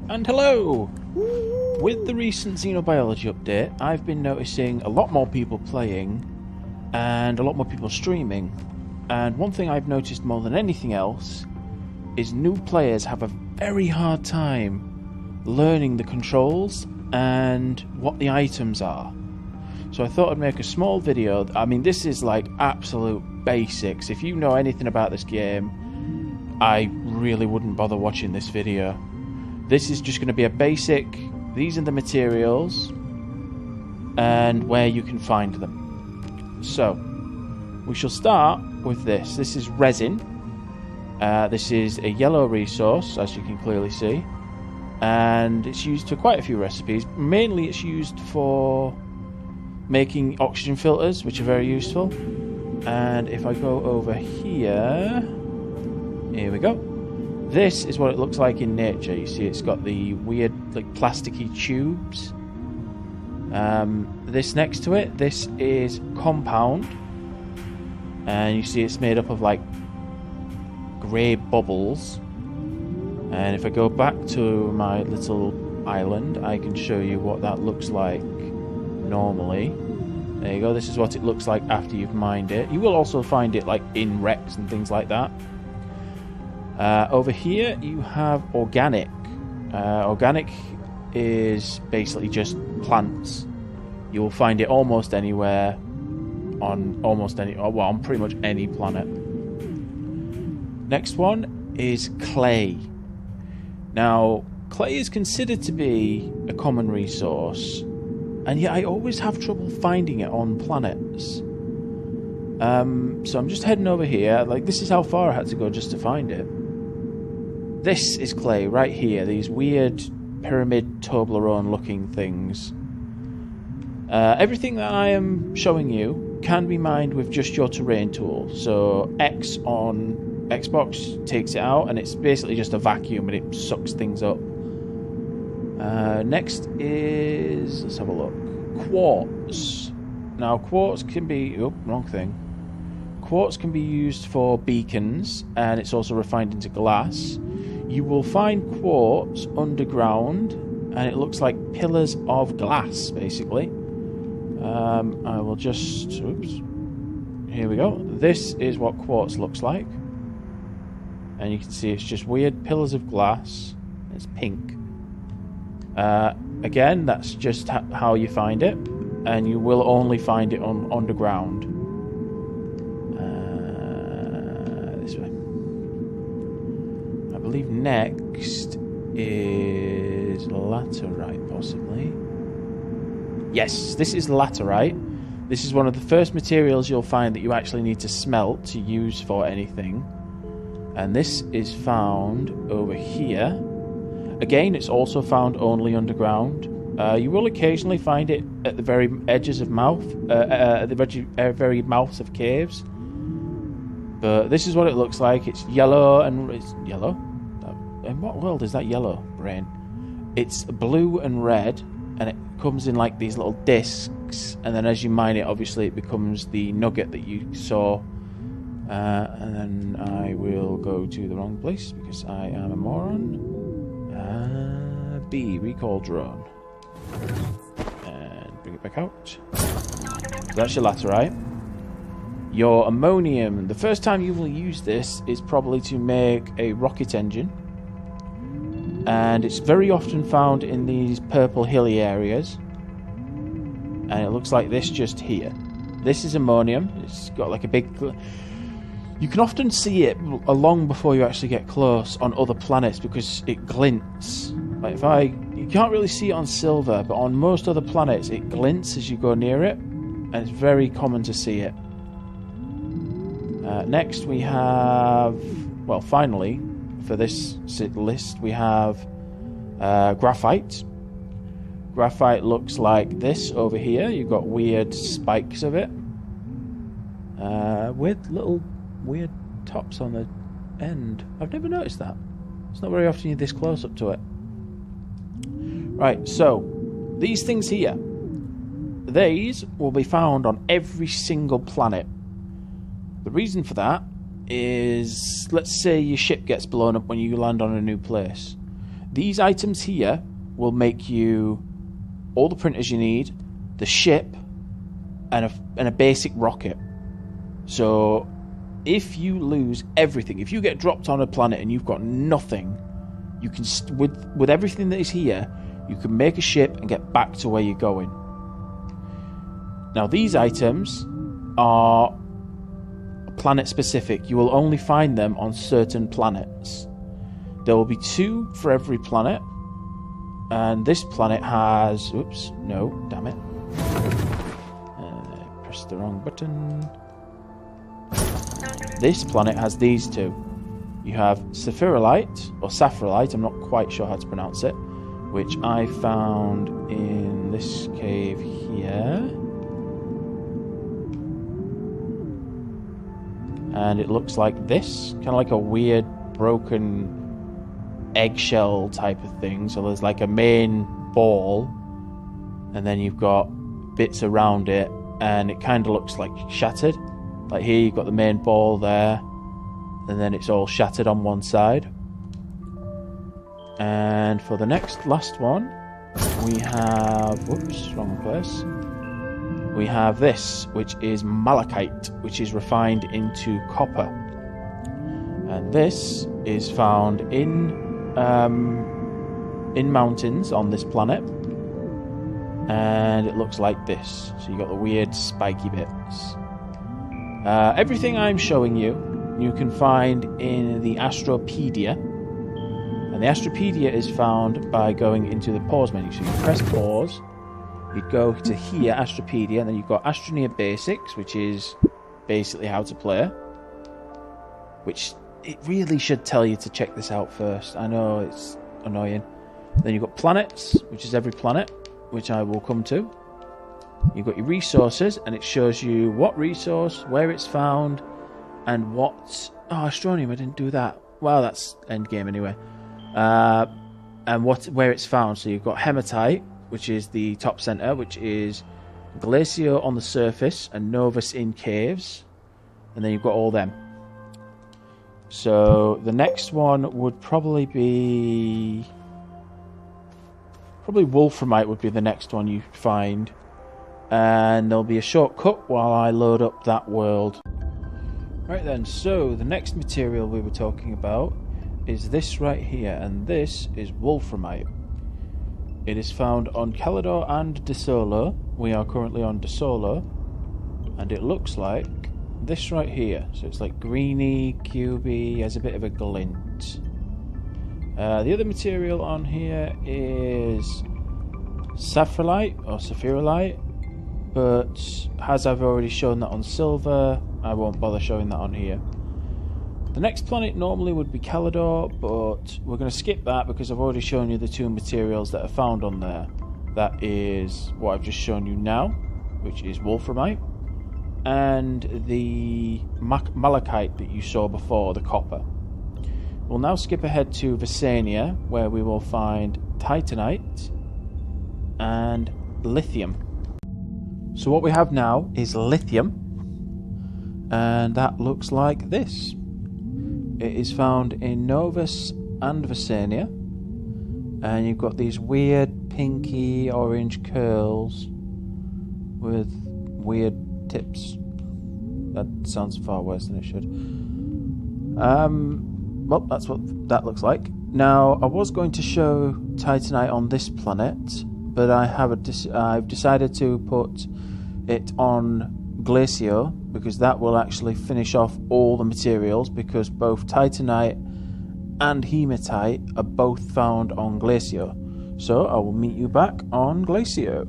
And hello! With the recent xenobiology update, I've been noticing a lot more people playing and a lot more people streaming. And one thing I've noticed more than anything else is new players have a very hard time learning the controls and what the items are. So I thought I'd make a small video. I mean, this is like absolute basics. If you know anything about this game, I really wouldn't bother watching this video. This is just going to be a basic, these are the materials and where you can find them. So, we shall start with this. This is resin. This is a yellow resource, as you can clearly see. And it's used for quite a few recipes. Mainly it's used for making oxygen filters, which are very useful. And if I go over here we go. This is what it looks like in nature. You see it's got the weird like plasticky tubes. This next to it, this is compound. And you see it's made up of like grey bubbles. And if I go back to my little island, I can show you what that looks like normally. There you go, this is what it looks like after you've mined it. You will also find it like in wrecks and things like that. Over here you have organic. Organic is basically just plants. You will find it almost anywhere on on pretty much any planet. Next one is clay. Now, clay is considered to be a common resource, and yet I always have trouble finding it on planets. So I'm just heading over here. Like, this is how far I had to go just to find it. This is clay right here. These weird pyramid Toblerone looking things. Everything that I am showing you can be mined with just your terrain tool. So X on Xbox takes it out, and it's basically just a vacuum and it sucks things up. Next is, let's have a look, quartz. Now quartz can be, wrong thing. Quartz can be used for beacons, and it's also refined into glass. You will find quartz underground, and it looks like pillars of glass, basically. I will just, here we go. This is what quartz looks like. And you can see it's just weird pillars of glass. It's pink. Again, that's just how you find it, and you will only find it on underground. This way. I believe next is laterite, possibly. Yes, this is laterite. This is one of the first materials you'll find that you actually need to smelt to use for anything. And this is found over here. Again, it's also found only underground. You will occasionally find it at the very edges of at the very mouths of caves. But this is what it looks like. It's yellow, and it's yellow. In what world is that yellow, brain? It's blue and red, and it comes in like these little discs. And then as you mine it, obviously it becomes the nugget that you saw. And then I will go to the wrong place because I am a moron. B, recall drone. And bring it back out. So that's your laterite. Your ammonium. The first time you will use this is probably to make a rocket engine. And it's very often found in these purple hilly areas. And it looks like this just here. This is ammonium. It's got like a big... You can often see it long before you actually get close on other planets because it glints. Like you can't really see it on silver, but on most other planets it glints as you go near it, and it's very common to see it. Next we have, well, finally, for this list, we have graphite. Graphite looks like this over here. You've got weird spikes of it, with little weird tops on the end. I've never noticed that. It's not very often you're this close up to it. Right, so these things here, these will be found on every single planet. The reason for that is, let's say your ship gets blown up when you land on a new place. These items here will make you all the printers you need, the ship, and a basic rocket. So if you lose everything, if you get dropped on a planet and you've got nothing, you can with everything that is here, you can make a ship and get back to where you're going. Now these items are planet specific. You will only find them on certain planets. There will be 2 for every planet, and this planet has... Oops, no, damn it. Pressed the wrong button. This planet has these 2. You have Saphirolite, or Saphirolite, I'm not quite sure how to pronounce it, which I found in this cave here. And it looks like this, kind of like a weird broken eggshell type of thing. So there's like a main ball, and then you've got bits around it, and it kind of looks like shattered. Like here you've got the main ball there, and then it's all shattered on one side. And for the last one, we have... Whoops, wrong place. We have this, which is Malachite, which is refined into copper. And this is found in mountains on this planet. And it looks like this. So you got the weird spiky bits. Everything I'm showing you can find in the Astropedia. And the Astropedia is found by going into the pause menu. So you press pause. You'd go to here, Astropedia, and then you've got Astroneer Basics, which is basically how to play. Which, it really should tell you to check this out first. I know it's annoying. Then you've got Planets, which is every planet, which I will come to. You've got your resources, and it shows you what resource, where it's found, and what... Oh, Astroneum, I didn't do that. Well, that's endgame anyway. And where it's found. So you've got Hematite, which is the top center, which is Glacier on the surface and Novus in caves. And then you've got all them. So the next one would probably be... Probably Wolframite would be the next one you find. And there'll be a shortcut while I load up that world. Right then, so the next material we were talking about is this right here, and this is Wolframite. It is found on Calidor and Desolo. We are currently on Desolo, and it looks like this right here. So it's like greeny, cubey, has a bit of a glint. The other material on here is Saphirolite or Saphirolite, but as I've already shown that on silver, I won't bother showing that on here. The next planet normally would be Calidor, but we're going to skip that because I've already shown you the 2 materials that are found on there. That is what I've just shown you now, which is Wolframite, and the Malachite that you saw before, the copper. We'll now skip ahead to Visania, where we will find Titanite and Lithium. So what we have now is Lithium, and that looks like this. It is found in Novus and Visania, and you've got these weird pinky orange curls with weird tips. That sounds far worse than it should. Well, that's what that looks like. Now, I was going to show Titanite on this planet, but I've decided to put it on Glacier, because that will actually finish off all the materials, because both Titanite and Hematite are both found on Glacier. So I will meet you back on Glacier.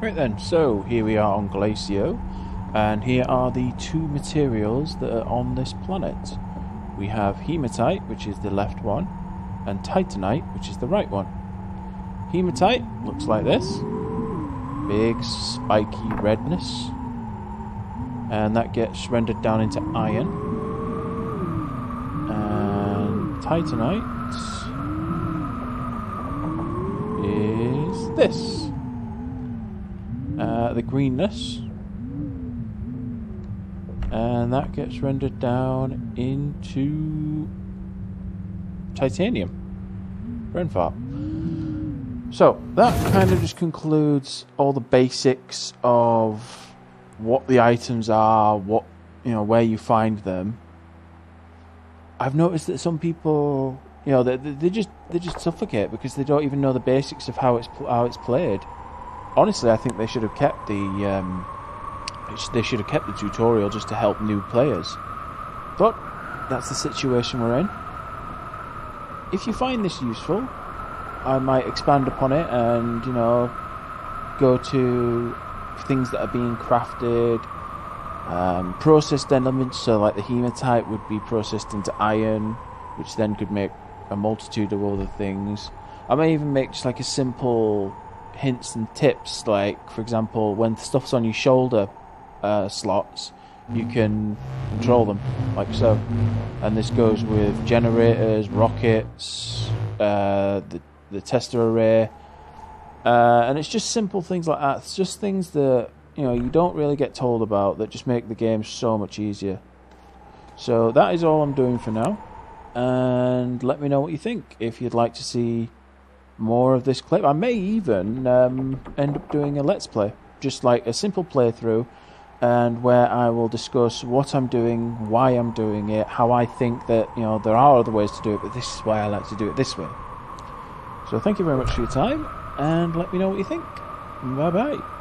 Right then, so here we are on Glacier, and here are the 2 materials that are on this planet. We have Hematite, which is the left one, and Titanite, which is the right one. Hematite looks like this. Big spiky redness, and that gets rendered down into iron. And Titanite is this, the greenness, and that gets rendered down into titanium. Brain fart. So, that kind of just concludes all the basics of what the items are, what, you know, where you find them. I've noticed that some people, you know, they just suffocate because they don't even know the basics of how it's played. Honestly, I think they should have kept the tutorial just to help new players. But that's the situation we're in. If you find this useful, I might expand upon it and, you know, go to things that are being crafted, processed elements, so like the hematite would be processed into iron, which then could make a multitude of other things. I may even make just like a simple hints and tips, like for example, when stuff's on your shoulder slots, you can control them, like so. And this goes with generators, rockets, the tester array, and it's just simple things like that. It's just things that, you know, you don't really get told about that just make the game so much easier. So that is all I'm doing for now, and let me know what you think. If you'd like to see more of this clip, I may even end up doing a let's play, just like a simple playthrough, and where I will discuss what I'm doing, why I'm doing it, how I think that, you know, there are other ways to do it, but this is why I like to do it this way. So thank you very much for your time, and let me know what you think. Bye bye.